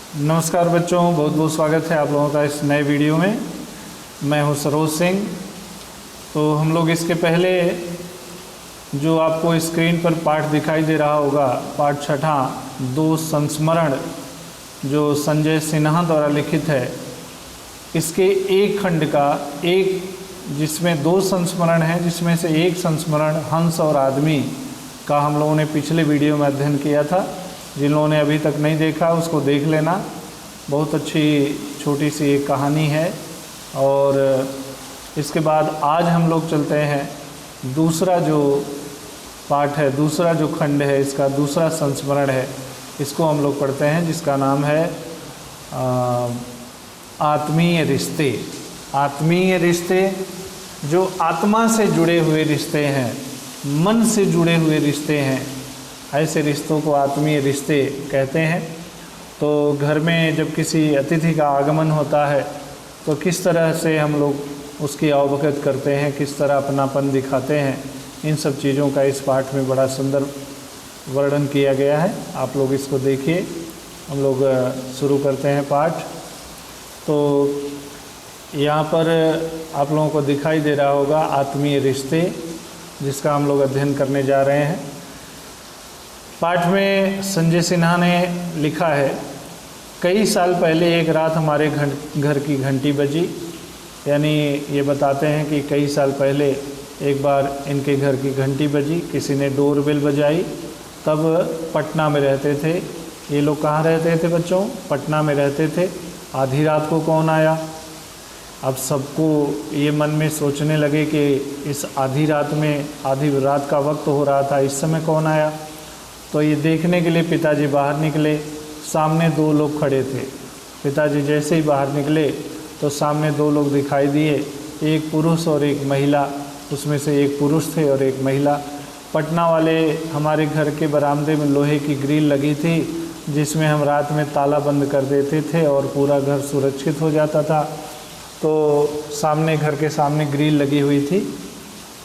नमस्कार बच्चों, बहुत बहुत स्वागत है आप लोगों का इस नए वीडियो में। मैं हूं सरोज सिंह। तो हम लोग इसके पहले जो आपको स्क्रीन पर पाठ दिखाई दे रहा होगा, पाठ छठा दो संस्मरण, जो संजय सिन्हा द्वारा लिखित है, इसके एक खंड का जिसमें दो संस्मरण हैं, जिसमें से एक संस्मरण हंस और आदमी का हम लोगों ने पिछले वीडियो में अध्ययन किया था। जिन लोगों ने अभी तक नहीं देखा उसको देख लेना। बहुत अच्छी छोटी सी एक कहानी है। और इसके बाद आज हम लोग चलते हैं दूसरा जो पाठ है, दूसरा जो खंड है, इसका दूसरा संस्मरण है, इसको हम लोग पढ़ते हैं, जिसका नाम है आत्मीय रिश्ते। आत्मीय रिश्ते जो आत्मा से जुड़े हुए रिश्ते हैं, मन से जुड़े हुए रिश्ते हैं, ऐसे रिश्तों को आत्मीय रिश्ते कहते हैं। तो घर में जब किसी अतिथि का आगमन होता है तो किस तरह से हम लोग उसकी अवगत करते हैं, किस तरह अपनापन दिखाते हैं, इन सब चीज़ों का इस पाठ में बड़ा सुंदर वर्णन किया गया है। आप लोग इसको देखिए। हम लोग शुरू करते हैं पाठ। तो यहाँ पर आप लोगों को दिखाई दे रहा होगा आत्मीय रिश्ते, जिसका हम लोग अध्ययन करने जा रहे हैं। पाठ में संजय सिन्हा ने लिखा है, कई साल पहले एक रात हमारे घर की घंटी बजी। यानी ये बताते हैं कि कई साल पहले एक बार इनके घर की घंटी बजी, किसी ने डोरबेल बजाई। तब पटना में रहते थे ये लोग। कहाँ रहते थे बच्चों? पटना में रहते थे। आधी रात को कौन आया? अब सबको ये मन में सोचने लगे कि इस आधी रात में, आधी रात का वक्त हो रहा था, इस समय कौन आया? तो ये देखने के लिए पिताजी बाहर निकले। सामने दो लोग खड़े थे। पिताजी जैसे ही बाहर निकले तो सामने दो लोग दिखाई दिए, एक पुरुष और एक महिला। उसमें से एक पुरुष थे और एक महिला। पटना वाले हमारे घर के बरामदे में लोहे की ग्रिल लगी थी, जिसमें हम रात में ताला बंद कर देते थे और पूरा घर सुरक्षित हो जाता था। तो सामने, घर के सामने ग्रिल लगी हुई थी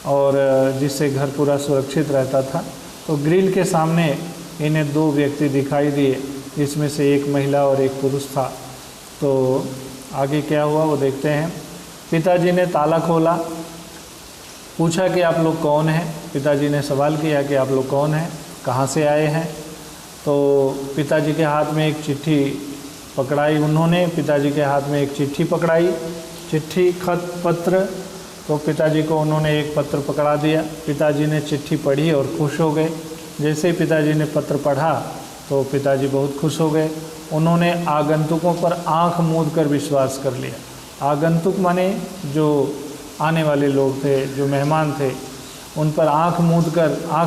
और जिससे घर पूरा सुरक्षित रहता था। तो ग्रिल के सामने इन्हें दो व्यक्ति दिखाई दिए, जिसमें से एक महिला और एक पुरुष था। तो आगे क्या हुआ वो देखते हैं। पिताजी ने ताला खोला, पूछा कि आप लोग कौन हैं। पिताजी ने सवाल किया कि आप लोग कौन हैं, कहाँ से आए हैं। तो पिताजी के हाथ में एक चिट्ठी पकड़ाई उन्होंने। पिताजी के हाथ में एक चिट्ठी पकड़ाई, चिट्ठी, खत, पत्र। तो पिताजी को उन्होंने एक पत्र पकड़ा दिया। पिताजी ने चिट्ठी पढ़ी और खुश हो गए। जैसे ही पिताजी ने पत्र पढ़ा तो पिताजी बहुत खुश हो गए। उन्होंने आगंतुकों पर आंख मूंद कर विश्वास कर लिया। आगंतुक माने जो आने वाले लोग थे, जो मेहमान थे, उन पर आंख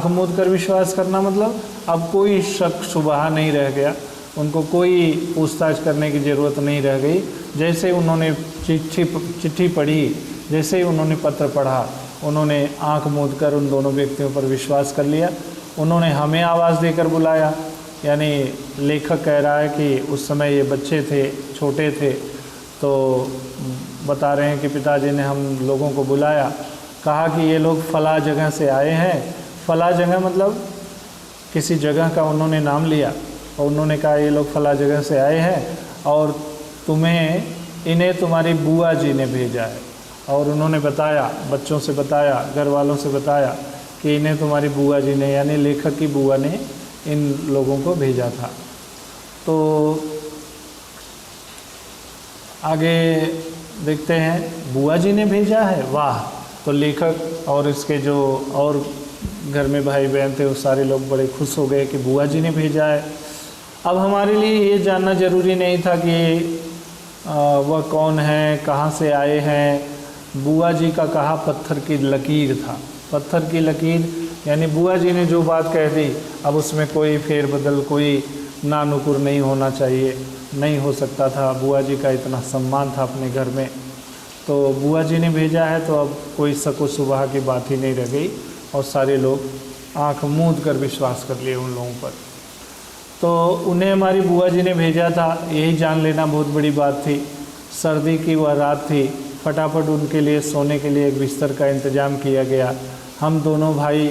मूंद कर विश्वास करना मतलब अब कोई शक शुबहा नहीं रह गया, उनको कोई पूछताछ करने की ज़रूरत नहीं रह गई। जैसे उन्होंने चिट्ठी पढ़ी, जैसे ही उन्होंने पत्र पढ़ा, उन्होंने आंख मूंद कर उन दोनों व्यक्तियों पर विश्वास कर लिया। उन्होंने हमें आवाज़ देकर बुलाया। यानी लेखक कह रहा है कि उस समय ये बच्चे थे, छोटे थे। तो बता रहे हैं कि पिताजी ने हम लोगों को बुलाया, कहा कि ये लोग फला जगह से आए हैं। फला जगह मतलब किसी जगह का उन्होंने नाम लिया और उन्होंने कहा ये लोग फला जगह से आए हैं और इन्हें तुम्हारी बुआ जी ने भेजा है। और उन्होंने बताया, बच्चों से बताया, घर वालों से बताया कि इन्हें तुम्हारी बुआ जी ने, यानी लेखक की बुआ ने इन लोगों को भेजा था। तो आगे देखते हैं, बुआ जी ने भेजा है, वाह। तो लेखक और इसके जो और घर में भाई बहन थे, वो सारे लोग बड़े खुश हो गए कि बुआ जी ने भेजा है। अब हमारे लिए ये जानना ज़रूरी नहीं था कि वह कौन है, कहाँ से आए हैं। बुआ जी का कहा पत्थर की लकीर था। पत्थर की लकीर यानी बुआ जी ने जो बात कह दी, अब उसमें कोई फेरबदल, कोई नानुकुर नहीं होना चाहिए, नहीं हो सकता था। बुआ जी का इतना सम्मान था अपने घर में। तो बुआ जी ने भेजा है, तो अब कोई शक शुबहा की बात ही नहीं रह गई और सारे लोग आंख मूंद कर विश्वास कर लिए उन लोगों पर। तो उन्हें हमारी बुआ जी ने भेजा था, यही जान लेना बहुत बड़ी बात थी। सर्दी की वह रात थी। फटाफट उनके लिए सोने के लिए एक बिस्तर का इंतज़ाम किया गया। हम दोनों भाई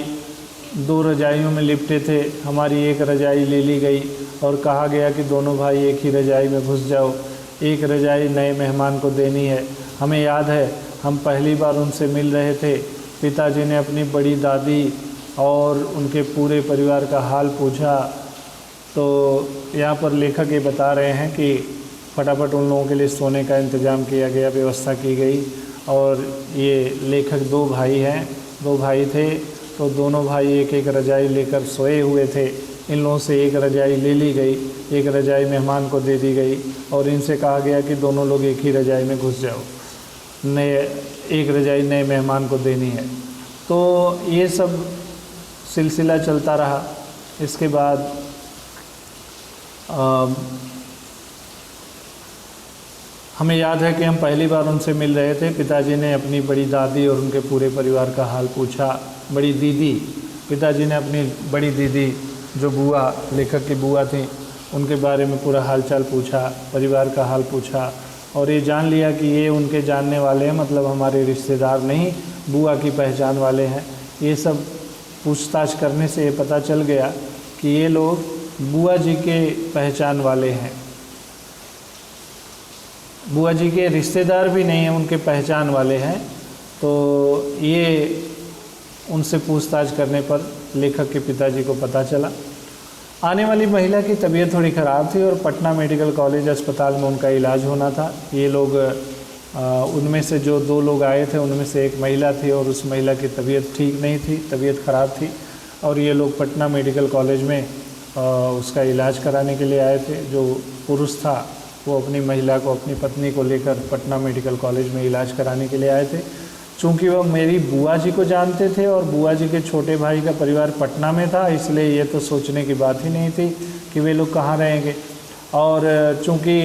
दो रजाइयों में लिपटे थे। हमारी एक रजाई ले ली गई और कहा गया कि दोनों भाई एक ही रजाई में घुस जाओ, एक रजाई नए मेहमान को देनी है। हमें याद है हम पहली बार उनसे मिल रहे थे, पिताजी ने अपनी बड़ी दादी और उनके पूरे परिवार का हाल पूछा। तो यहाँ पर लेखक ये बता रहे हैं कि फटाफट उन लोगों के लिए सोने का इंतज़ाम किया गया, व्यवस्था की गई। और ये लेखक दो भाई थे, तो दोनों भाई एक एक रजाई लेकर सोए हुए थे। इन लोगों से एक रजाई ले ली गई, एक रजाई मेहमान को दे दी गई और इनसे कहा गया कि दोनों लोग एक ही रजाई में घुस जाओ, एक रजाई नए मेहमान को देनी है। तो ये सब सिलसिला चलता रहा। इसके बाद हमें याद है कि हम पहली बार उनसे मिल रहे थे। पिताजी ने अपनी बड़ी दादी और उनके पूरे परिवार का हाल पूछा। बड़ी दीदी, पिताजी ने अपनी बड़ी दीदी जो बुआ, लेखक की बुआ थी, उनके बारे में पूरा हालचाल पूछा, परिवार का हाल पूछा और ये जान लिया कि ये उनके जानने वाले हैं, मतलब हमारे रिश्तेदार नहीं, बुआ की पहचान वाले हैं। ये सब पूछताछ करने से ये पता चल गया कि ये लोग बुआ जी के पहचान वाले हैं, बुआ जी के रिश्तेदार भी नहीं हैं, उनके पहचान वाले हैं। तो ये उनसे पूछताछ करने पर लेखक के पिताजी को पता चला। आने वाली महिला की तबीयत थोड़ी ख़राब थी और पटना मेडिकल कॉलेज अस्पताल में उनका इलाज होना था। ये लोग उनमें से जो दो लोग आए थे उनमें से एक महिला थी और उस महिला की तबीयत ठीक नहीं थी, तबीयत ख़राब थी और ये लोग पटना मेडिकल कॉलेज में उसका इलाज कराने के लिए आए थे। जो पुरुष था वो अपनी महिला को, अपनी पत्नी को लेकर पटना मेडिकल कॉलेज में इलाज कराने के लिए आए थे। चूँकि वह मेरी बुआ जी को जानते थे और बुआ जी के छोटे भाई का परिवार पटना में था, इसलिए ये तो सोचने की बात ही नहीं थी कि वे लोग कहाँ रहेंगे। और चूँकि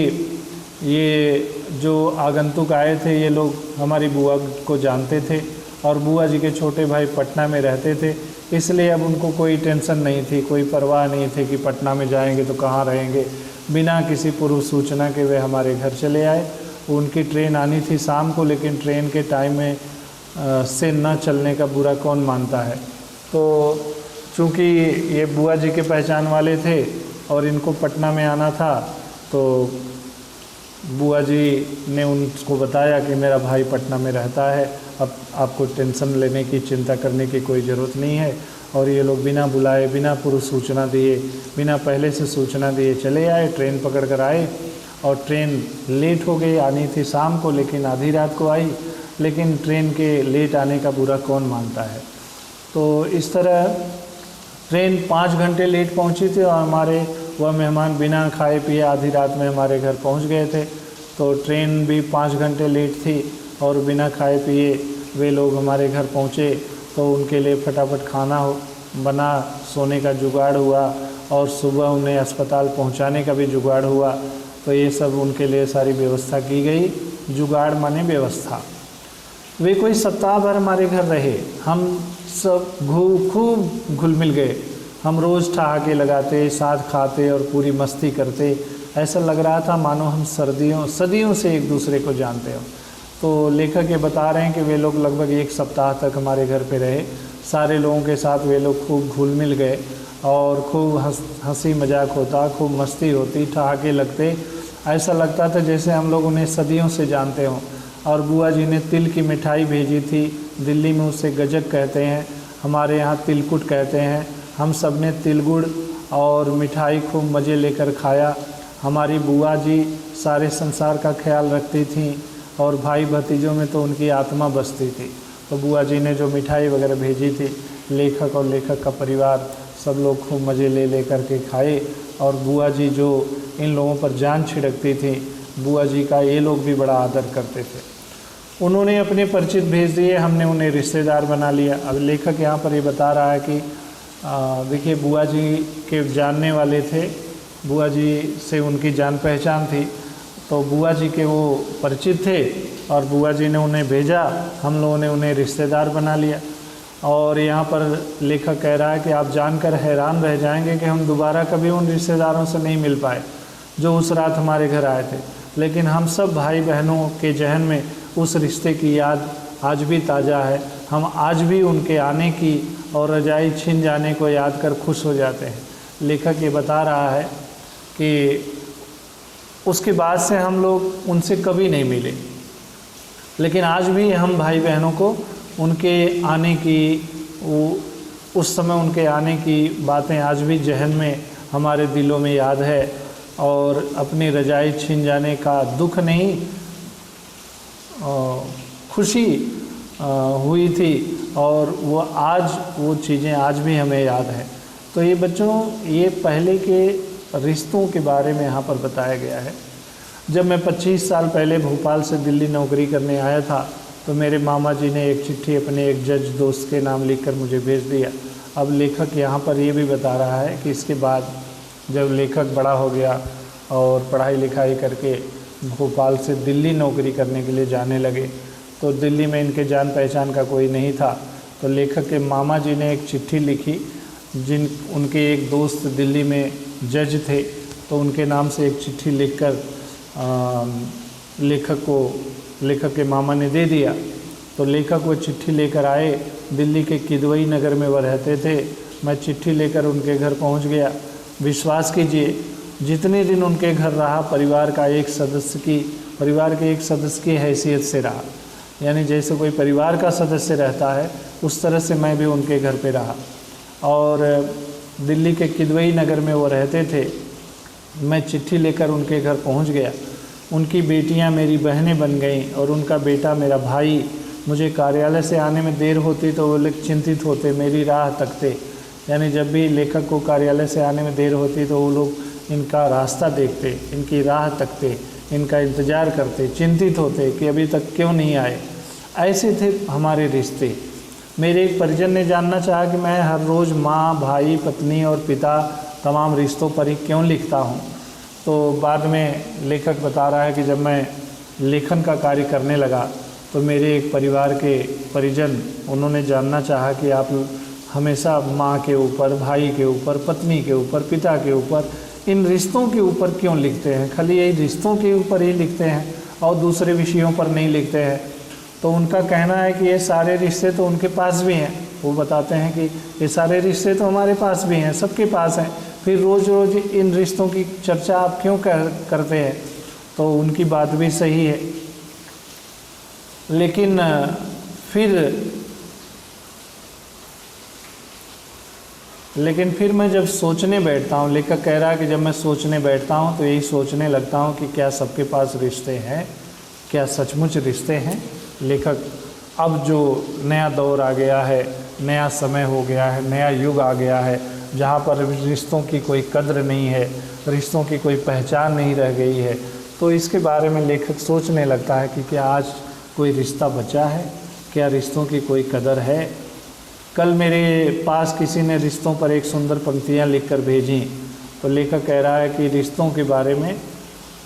ये जो आगंतुक आए थे ये लोग हमारी बुआ को जानते थे और बुआ जी के छोटे भाई पटना में रहते थे, इसलिए अब उनको कोई टेंशन नहीं थी, कोई परवाह नहीं थी कि पटना में जाएंगे तो कहाँ रहेंगे। बिना किसी पूर्व सूचना के वे हमारे घर चले आए। उनकी ट्रेन आनी थी शाम को, लेकिन ट्रेन के टाइम में से न चलने का बुरा कौन मानता है। तो चूँकि ये बुआ जी के पहचान वाले थे और इनको पटना में आना था, तो बुआ जी ने उनको बताया कि मेरा भाई पटना में रहता है, अब आपको टेंशन लेने की, चिंता करने की कोई ज़रूरत नहीं है। और ये लोग बिना बुलाए, बिना पूर्व सूचना दिए, बिना पहले से सूचना दिए चले आए, ट्रेन पकड़ कर आए और ट्रेन लेट हो गई। आनी थी शाम को लेकिन आधी रात को आई, लेकिन ट्रेन के लेट आने का बुरा कौन मानता है। तो इस तरह ट्रेन 5 घंटे लेट पहुंची थी और हमारे वह मेहमान बिना खाए पिए आधी रात में हमारे घर पहुंच गए थे। तो ट्रेन भी 5 घंटे लेट थी और बिना खाए पिए वे लोग हमारे घर पहुंचे। तो उनके लिए फटाफट खाना बना, सोने का जुगाड़ हुआ और सुबह उन्हें अस्पताल पहुंचाने का भी जुगाड़ हुआ। तो ये सब उनके लिए सारी व्यवस्था की गई। जुगाड़ माने व्यवस्था। वे कोई सप्ताह भर हमारे घर रहे। हम सब खूब घुल मिल गए। हम रोज़ ठहाके लगाते, साथ खाते और पूरी मस्ती करते। ऐसा लग रहा था मानो हम सदियों से एक दूसरे को जानते हो। तो लेखक ये बता रहे हैं कि वे लोग लगभग 1 सप्ताह तक हमारे घर पे रहे। सारे लोगों के साथ वे लोग खूब घुल मिल गए और खूब हंसी मजाक होता, खूब मस्ती होती, ठहाके लगते। ऐसा लगता था जैसे हम लोग उन्हें सदियों से जानते हों। और बुआ जी ने तिल की मिठाई भेजी थी। दिल्ली में उसे गजक कहते हैं, हमारे यहाँ तिलकुट कहते हैं। हम सब ने तिलगुड़ और मिठाई खूब मज़े लेकर खाया। हमारी बुआ जी सारे संसार का ख्याल रखती थीं और भाई भतीजों में तो उनकी आत्मा बसती थी। तो बुआ जी ने जो मिठाई वगैरह भेजी थी, लेखक और लेखक का परिवार सब लोग खूब मज़े ले करके खाए। और बुआ जी जो इन लोगों पर जान छिड़कती थी, बुआ जी का ये लोग भी बड़ा आदर करते थे। उन्होंने अपने परिचित भेज दिए, हमने उन्हें रिश्तेदार बना लिया। अब लेखक यहाँ पर ये बता रहा है कि देखिए बुआ जी के जानने वाले थे, बुआ जी से उनकी जान पहचान थी, तो बुआ जी के वो परिचित थे और बुआ जी ने उन्हें भेजा, हम लोगों ने उन्हें रिश्तेदार बना लिया। और यहाँ पर लेखक कह रहा है कि आप जानकर हैरान रह जाएंगे कि हम दोबारा कभी उन रिश्तेदारों से नहीं मिल पाए जो उस रात हमारे घर आए थे। लेकिन हम सब भाई बहनों के जहन में उस रिश्ते की याद आज भी ताज़ा है। हम आज भी उनके आने की और रजाई छिन जाने को याद कर खुश हो जाते हैं। लेखक ये बता रहा है कि उसके बाद से हम लोग उनसे कभी नहीं मिले, लेकिन आज भी हम भाई बहनों को उनके आने की, उस समय उनके आने की बातें आज भी जहन में हमारे दिलों में याद है। और अपनी रजाई छीन जाने का दुख नहीं, खुशी हुई थी, और वो चीज़ें आज भी हमें याद है। तो ये बच्चों, ये पहले के रिश्तों के बारे में यहाँ पर बताया गया है। जब मैं 25 साल पहले भोपाल से दिल्ली नौकरी करने आया था, तो मेरे मामा जी ने एक चिट्ठी अपने एक जज दोस्त के नाम लिखकर मुझे भेज दिया। अब लेखक यहाँ पर ये भी बता रहा है कि इसके बाद जब लेखक बड़ा हो गया और पढ़ाई लिखाई करके भोपाल से दिल्ली नौकरी करने के लिए जाने लगे, तो दिल्ली में इनके जान पहचान का कोई नहीं था। तो लेखक के मामा जी ने एक चिट्ठी लिखी, उनके एक दोस्त दिल्ली में जज थे, तो उनके नाम से एक चिट्ठी लिखकर लेखक के मामा ने दे दिया। तो लेखक वो चिट्ठी लेकर आए, दिल्ली के किदवई नगर में वह रहते थे। मैं चिट्ठी लेकर उनके घर पहुंच गया। विश्वास कीजिए, जितने दिन उनके घर रहा, परिवार के एक सदस्य की हैसियत से रहा। यानी जैसे कोई परिवार का सदस्य रहता है, उस तरह से मैं भी उनके घर पे रहा। और दिल्ली के किदवई नगर में वो रहते थे। मैं चिट्ठी लेकर उनके घर पहुंच गया। उनकी बेटियां मेरी बहनें बन गईं और उनका बेटा मेरा भाई। मुझे कार्यालय से आने में देर होती तो वो लोग चिंतित होते, मेरी राह तकते। यानी जब भी लेखक को कार्यालय से आने में देर होती तो वो लोग इनका रास्ता देखते, इनकी राह तकते, इनका इंतज़ार करते, चिंतित होते कि अभी तक क्यों नहीं आए। ऐसे थे हमारे रिश्ते। मेरे एक परिजन ने जानना चाहा कि मैं हर रोज़ माँ, भाई, पत्नी और पिता, तमाम रिश्तों पर ही क्यों लिखता हूँ। तो बाद में लेखक बता रहा है कि जब मैं लेखन का कार्य करने लगा, तो मेरे एक परिवार के परिजन, उन्होंने जानना चाहा कि आप हमेशा माँ के ऊपर, भाई के ऊपर, पत्नी के ऊपर, पिता के ऊपर, इन रिश्तों के ऊपर क्यों लिखते हैं, खाली यही रिश्तों के ऊपर ही लिखते हैं और दूसरे विषयों पर नहीं लिखते हैं। तो उनका कहना है कि ये सारे रिश्ते तो उनके पास भी हैं। वो बताते हैं कि ये सारे रिश्ते तो हमारे पास भी हैं, सबके पास हैं, फिर रोज़ रोज़ इन रिश्तों की चर्चा आप क्यों करते हैं। तो उनकी बात भी सही है, लेकिन फिर मैं जब सोचने बैठता हूँ, लेखक कह रहा है कि जब मैं सोचने बैठता हूँ तो यही सोचने लगता हूँ कि क्या सबके पास रिश्ते हैं, क्या सचमुच रिश्ते हैं। लेखक, अब जो नया दौर आ गया है, नया समय हो गया है, नया युग आ गया है, जहाँ पर रिश्तों की कोई कद्र नहीं है, रिश्तों की कोई पहचान नहीं रह गई है, तो इसके बारे में लेखक सोचने लगता है कि क्या आज कोई रिश्ता बचा है, क्या रिश्तों की कोई कदर है। कल मेरे पास किसी ने रिश्तों पर एक सुंदर पंक्तियाँ लिखकर भेजी। तो लेखक कह रहा है कि रिश्तों के बारे में,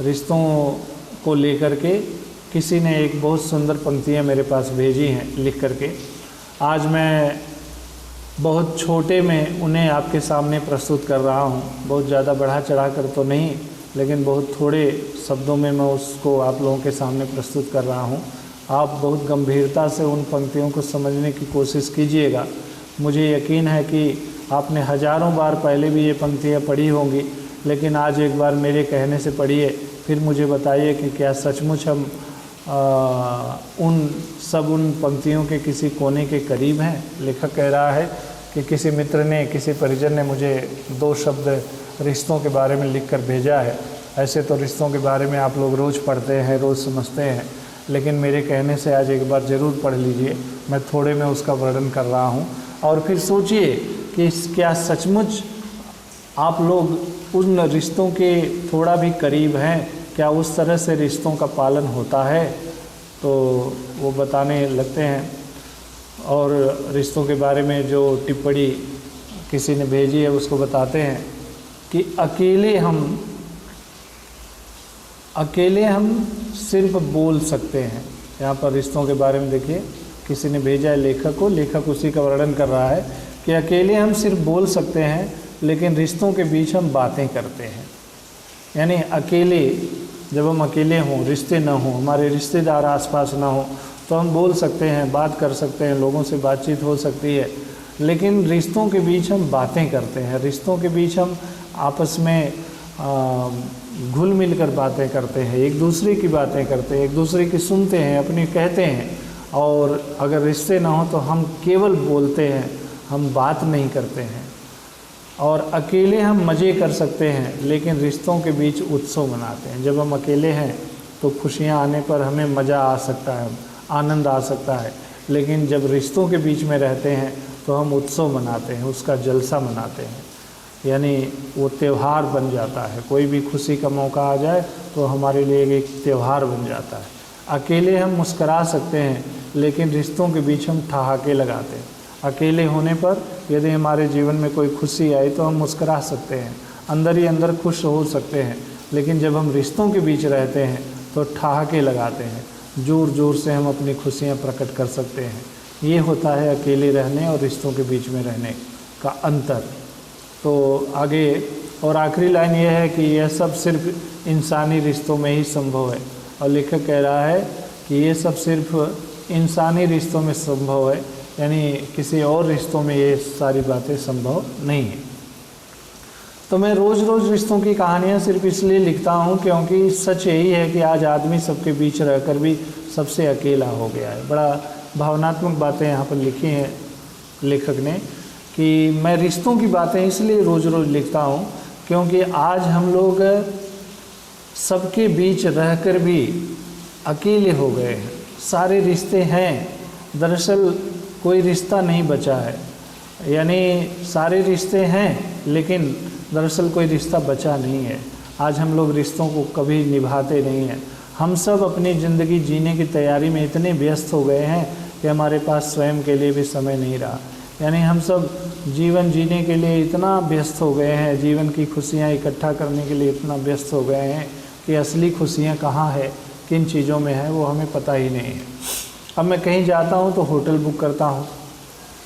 रिश्तों को लेकर के किसी ने एक बहुत सुंदर पंक्तियाँ मेरे पास भेजी हैं लिख करके। आज मैं बहुत छोटे में उन्हें आपके सामने प्रस्तुत कर रहा हूँ, बहुत ज़्यादा बढ़ा चढ़ा कर तो नहीं, लेकिन बहुत थोड़े शब्दों में मैं उसको आप लोगों के सामने प्रस्तुत कर रहा हूँ। आप बहुत गंभीरता से उन पंक्तियों को समझने की कोशिश कीजिएगा। मुझे यकीन है कि आपने हज़ारों बार पहले भी ये पंक्तियाँ पढ़ी होंगी, लेकिन आज एक बार मेरे कहने से पढ़िए, फिर मुझे बताइए कि क्या सचमुच हम उन पंक्तियों के किसी कोने के करीब हैं। लेखक कह रहा है कि किसी मित्र ने, किसी परिजन ने मुझे 2 शब्द रिश्तों के बारे में लिखकर भेजा है। ऐसे तो रिश्तों के बारे में आप लोग रोज़ पढ़ते हैं, रोज़ समझते हैं, लेकिन मेरे कहने से आज एक बार ज़रूर पढ़ लीजिए। मैं थोड़े में उसका वर्णन कर रहा हूँ, और फिर सोचिए कि क्या सचमुच आप लोग उन रिश्तों के थोड़ा भी करीब हैं, क्या उस तरह से रिश्तों का पालन होता है। तो वो बताने लगते हैं, और रिश्तों के बारे में जो टिप्पणी किसी ने भेजी है उसको बताते हैं कि अकेले हम सिर्फ बोल सकते हैं। यहाँ पर रिश्तों के बारे में देखिए, किसी ने भेजा है लेखक को, लेखक उसी का वर्णन कर रहा है कि अकेले हम सिर्फ बोल सकते हैं, लेकिन रिश्तों के बीच हम बातें करते हैं। यानी अकेले, जब हम अकेले हों, रिश्ते ना हों, हमारे रिश्तेदार आसपास ना हों, तो हम बोल सकते हैं, बात कर सकते हैं, लोगों से बातचीत हो सकती है, लेकिन रिश्तों के बीच हम बातें करते हैं। रिश्तों के बीच हम आपस में घुल मिल कर बातें करते हैं, एक दूसरे की बातें करते हैं, एक दूसरे की सुनते हैं, अपनी कहते हैं। और अगर रिश्ते ना हो तो हम केवल बोलते हैं, हम बात नहीं करते हैं। और अकेले हम मज़े कर सकते हैं, लेकिन रिश्तों के बीच उत्सव मनाते हैं। जब हम अकेले हैं तो खुशियाँ आने पर हमें मज़ा आ सकता है, आनंद आ सकता है, लेकिन जब रिश्तों के बीच में रहते हैं तो हम उत्सव मनाते हैं, उसका जलसा मनाते हैं, यानी वो त्यौहार बन जाता है। कोई भी खुशी का मौका आ जाए तो हमारे लिए एक त्यौहार बन जाता है। अकेले हम मुस्करा सकते हैं, लेकिन रिश्तों के बीच हम ठहाके लगाते हैं। अकेले होने पर यदि हमारे जीवन में कोई खुशी आई तो हम मुस्करा सकते हैं, अंदर ही अंदर खुश हो सकते हैं, लेकिन जब हम रिश्तों के बीच रहते हैं तो ठहाके लगाते हैं, ज़ोर ज़ोर से हम अपनी खुशियाँ प्रकट कर सकते हैं। ये होता है अकेले रहने और रिश्तों के बीच में रहने का अंतर। तो आगे और आखिरी लाइन यह है कि यह सब सिर्फ इंसानी रिश्तों में ही संभव है। और लेखक कह रहा है कि ये सब सिर्फ इंसानी रिश्तों में संभव है, यानी किसी और रिश्तों में ये सारी बातें संभव नहीं है। तो मैं रोज़ रोज़ रिश्तों की कहानियाँ सिर्फ इसलिए लिखता हूँ क्योंकि सच यही है कि आज आदमी सबके बीच रहकर भी सबसे अकेला हो गया है। बड़ा भावनात्मक बातें यहाँ पर लिखी हैं लेखक ने कि मैं रिश्तों की बातें इसलिए रोज़ रोज़ लिखता हूँ क्योंकि आज हम लोग सबके बीच रहकर भी अकेले हो गए हैं। सारे रिश्ते हैं, दरअसल कोई रिश्ता नहीं बचा है, यानी सारे रिश्ते हैं लेकिन दरअसल कोई रिश्ता बचा नहीं है। आज हम लोग रिश्तों को कभी निभाते नहीं हैं। हम सब अपनी ज़िंदगी जीने की तैयारी में इतने व्यस्त हो गए हैं कि हमारे पास स्वयं के लिए भी समय नहीं रहा। यानी हम सब जीवन जीने के लिए इतना व्यस्त हो गए हैं, जीवन की खुशियाँ इकट्ठा करने के लिए इतना व्यस्त हो गए हैं कि असली खुशियाँ कहाँ है, किन चीज़ों में है, वो हमें पता ही नहीं है। अब मैं कहीं जाता हूँ तो होटल बुक करता हूँ।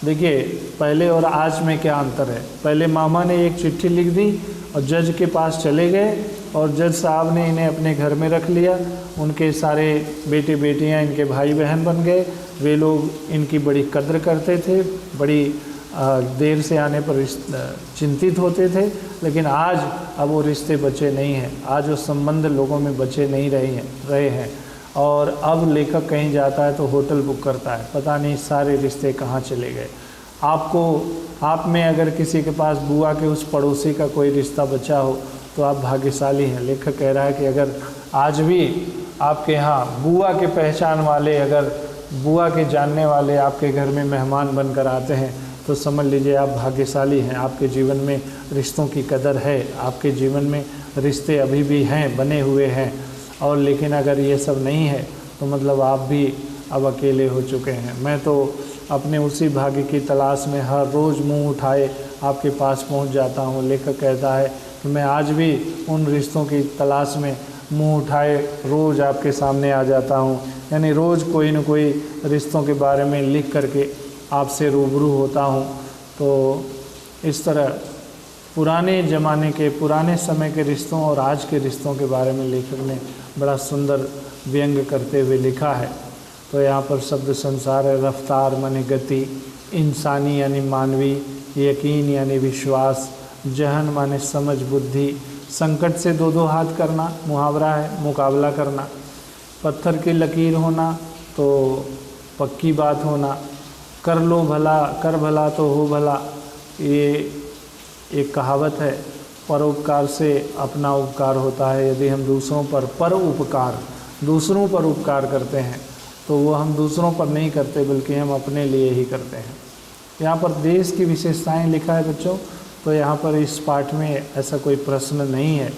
देखिए पहले और आज में क्या अंतर है। पहले मामा ने एक चिट्ठी लिख दी और जज के पास चले गए और जज साहब ने इन्हें अपने घर में रख लिया। उनके सारे बेटे बेटियां इनके भाई बहन बन गए। वे लोग इनकी बड़ी कद्र करते थे, बड़ी देर से आने पर चिंतित होते थे। लेकिन आज अब वो रिश्ते बचे नहीं हैं, आज वो संबंध लोगों में बचे नहीं रहे हैं। और अब लेखक कहीं जाता है तो होटल बुक करता है, पता नहीं सारे रिश्ते कहाँ चले गए। आप में अगर किसी के पास बुआ के उस पड़ोसी का कोई रिश्ता बचा हो तो आप भाग्यशाली हैं। लेखक कह रहा है कि अगर आज भी आपके यहाँ बुआ के पहचान वाले, अगर बुआ के जानने वाले आपके घर में मेहमान बनकर आते हैं तो समझ लीजिए आप भाग्यशाली हैं। आपके जीवन में रिश्तों की कदर है, आपके जीवन में रिश्ते अभी भी हैं, बने हुए हैं। और लेकिन अगर ये सब नहीं है तो मतलब आप भी अब अकेले हो चुके हैं। मैं तो अपने उसी भाग्य की तलाश में हर रोज़ मुंह उठाए आपके पास पहुंच जाता हूं। लेखक कहता है कि मैं आज भी उन रिश्तों की तलाश में मुंह उठाए रोज़ आपके सामने आ जाता हूं, यानी रोज़ कोई न कोई रिश्तों के बारे में लिख करके आपसे रूबरू होता हूं। तो इस तरह पुराने ज़माने के, पुराने समय के रिश्तों और आज के रिश्तों के बारे में लेखक ने बड़ा सुंदर व्यंग करते हुए लिखा है। तो यहाँ पर शब्द संसार है, रफ्तार माने गति, इंसानी यानी मानवी, यकीन यानी विश्वास, जहन माने समझ बुद्धि, संकट से दो दो हाथ करना मुहावरा है, मुकाबला करना, पत्थर की लकीर होना तो पक्की बात होना, कर लो भला कर भला तो हो भला, ये एक कहावत है। परोपकार से अपना उपकार होता है। यदि हम दूसरों पर उपकार करते हैं तो वो हम दूसरों पर नहीं करते बल्कि हम अपने लिए ही करते हैं। यहाँ पर देश की विशेषताएं लिखा है बच्चों, तो यहाँ पर इस पाठ में ऐसा कोई प्रश्न नहीं है,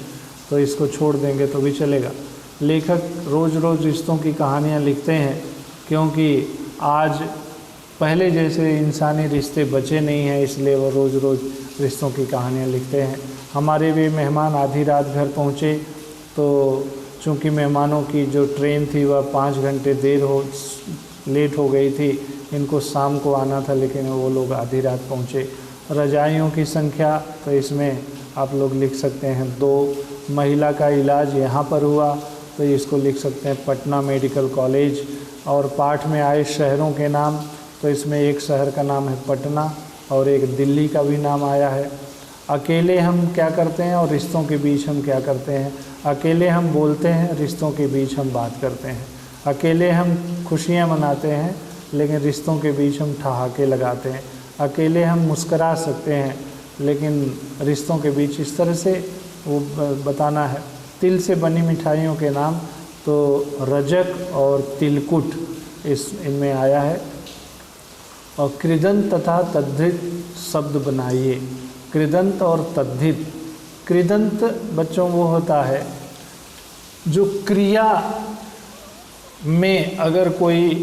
तो इसको छोड़ देंगे तो भी चलेगा। लेखक रोज़ रोज़ रिश्तों की कहानियाँ लिखते हैं क्योंकि आज पहले जैसे इंसानी रिश्ते बचे नहीं हैं, इसलिए वो रोज़ रोज़ रिश्तों की कहानियाँ लिखते हैं। हमारे भी मेहमान आधी रात घर पहुँचे तो चूँकि मेहमानों की जो ट्रेन थी वह 5 घंटे लेट हो गई थी। इनको शाम को आना था लेकिन वो लोग आधी रात पहुँचे। रजाइयों की संख्या तो इसमें आप लोग लिख सकते हैं 2। महिला का इलाज यहाँ पर हुआ तो इसको लिख सकते हैं पटना मेडिकल कॉलेज। और पाठ में आए शहरों के नाम, तो इसमें एक शहर का नाम है पटना और एक दिल्ली का भी नाम आया है। अकेले हम क्या करते हैं और रिश्तों के बीच हम क्या करते हैं। अकेले हम बोलते हैं, रिश्तों के बीच हम बात करते हैं। अकेले हम खुशियाँ मनाते हैं, लेकिन रिश्तों के बीच हम ठहाके लगाते हैं। अकेले हम मुस्करा सकते हैं, लेकिन रिश्तों के बीच इस तरह से वो बताना है। तिल से बनी मिठाइयों के नाम तो रजक और तिलकुट इनमें आया है। और कृदंत तथा तद्धित शब्द बनाइए। कृदंत और तद्धित। कृदंत बच्चों वो होता है जो क्रिया में अगर कोई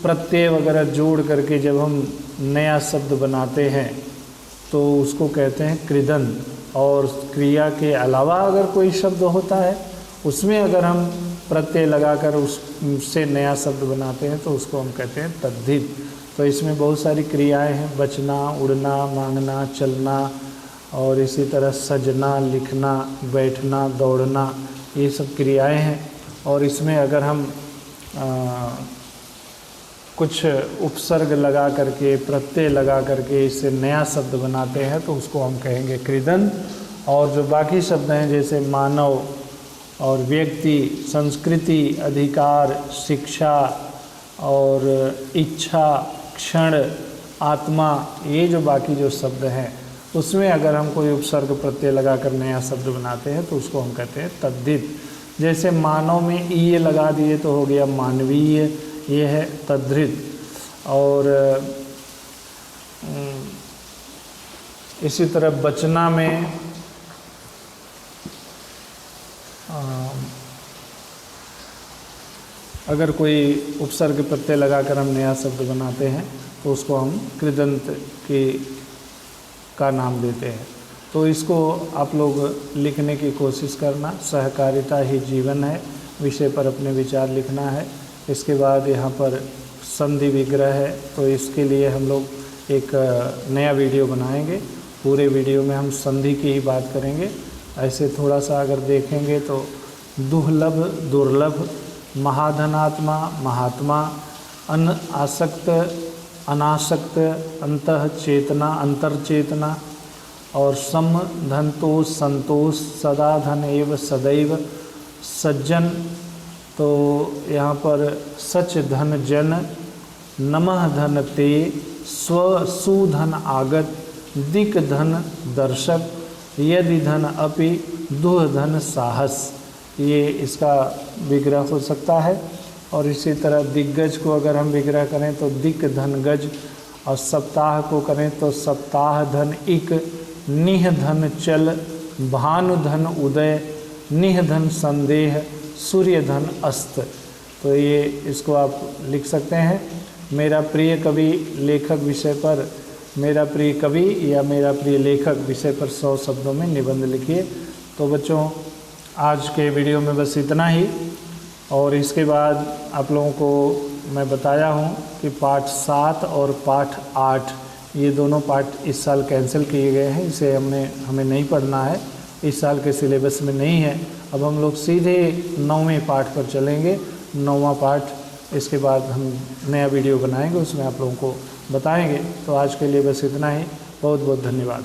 प्रत्यय वगैरह जोड़ करके जब हम नया शब्द बनाते हैं तो उसको कहते हैं कृदंत। और क्रिया के अलावा अगर कोई शब्द होता है उसमें अगर हम प्रत्यय लगाकर उससे नया शब्द बनाते हैं तो उसको हम कहते हैं तद्धित। तो इसमें बहुत सारी क्रियाएं हैं, बचना, उड़ना, मांगना, चलना, और इसी तरह सजना, लिखना, बैठना, दौड़ना, ये सब क्रियाएं हैं। और इसमें अगर हम कुछ उपसर्ग लगा करके, प्रत्यय लगा करके इससे नया शब्द बनाते हैं तो उसको हम कहेंगे कृदंत। और जो बाकी शब्द हैं जैसे मानव और व्यक्ति, संस्कृति, अधिकार, शिक्षा और इच्छा, क्षण, आत्मा, ये जो बाकी जो शब्द हैं उसमें अगर हम कोई उपसर्ग प्रत्यय लगाकर नया शब्द बनाते हैं तो उसको हम कहते हैं तद्धित। जैसे मानव में ईय लगा दिए तो हो गया मानवीय, ये है तद्धित। और इसी तरह बचना में अगर कोई उपसर्ग प्रत्यय लगाकर हम नया शब्द बनाते हैं तो उसको हम कृदंत का नाम देते हैं। तो इसको आप लोग लिखने की कोशिश करना। सहकारिता ही जीवन है विषय पर अपने विचार लिखना है। इसके बाद यहाँ पर संधि विग्रह है, तो इसके लिए हम लोग एक नया वीडियो बनाएंगे। पूरे वीडियो में हम संधि की ही बात करेंगे। ऐसे थोड़ा सा अगर देखेंगे तो दुर्लभ, दुर्लभ, महाधनात्मा, महात्मा, आसक्त, अनासक्त, अंतः चेतना, अंतर्चेतना, और सम, धनतोष, संतोष, सदा धन एव सदैव, सज्जन। तो यहाँ पर सच धन जन, नमः धन ते, स्व सुधन आगत, दिक धन दर्शक, यदि धन अपि दुह धन साहस, ये इसका विग्रह हो सकता है। और इसी तरह दिग्गज को अगर हम विग्रह करें तो दिक धन गज, और सप्ताह को करें तो सप्ताह धन इक, निह धन चल, भानु धन उदय, निह धन संदेह, सूर्य धन अस्त। तो ये इसको आप लिख सकते हैं। मेरा प्रिय कवि लेखक विषय पर, मेरा प्रिय कवि या मेरा प्रिय लेखक विषय पर 100 शब्दों में निबंध लिखिए। तो बच्चों आज के वीडियो में बस इतना ही। और इसके बाद आप लोगों को मैं बताया हूँ कि पाठ 7 और पाठ 8 ये दोनों पाठ इस साल कैंसिल किए गए हैं। इसे हमें नहीं पढ़ना है, इस साल के सिलेबस में नहीं है। अब हम लोग सीधे 9वें पाठ पर चलेंगे। 9वां पाठ, इसके बाद हम नया वीडियो बनाएंगे, उसमें आप लोगों को बताएंगे। तो आज के लिए बस इतना ही। बहुत बहुत धन्यवाद।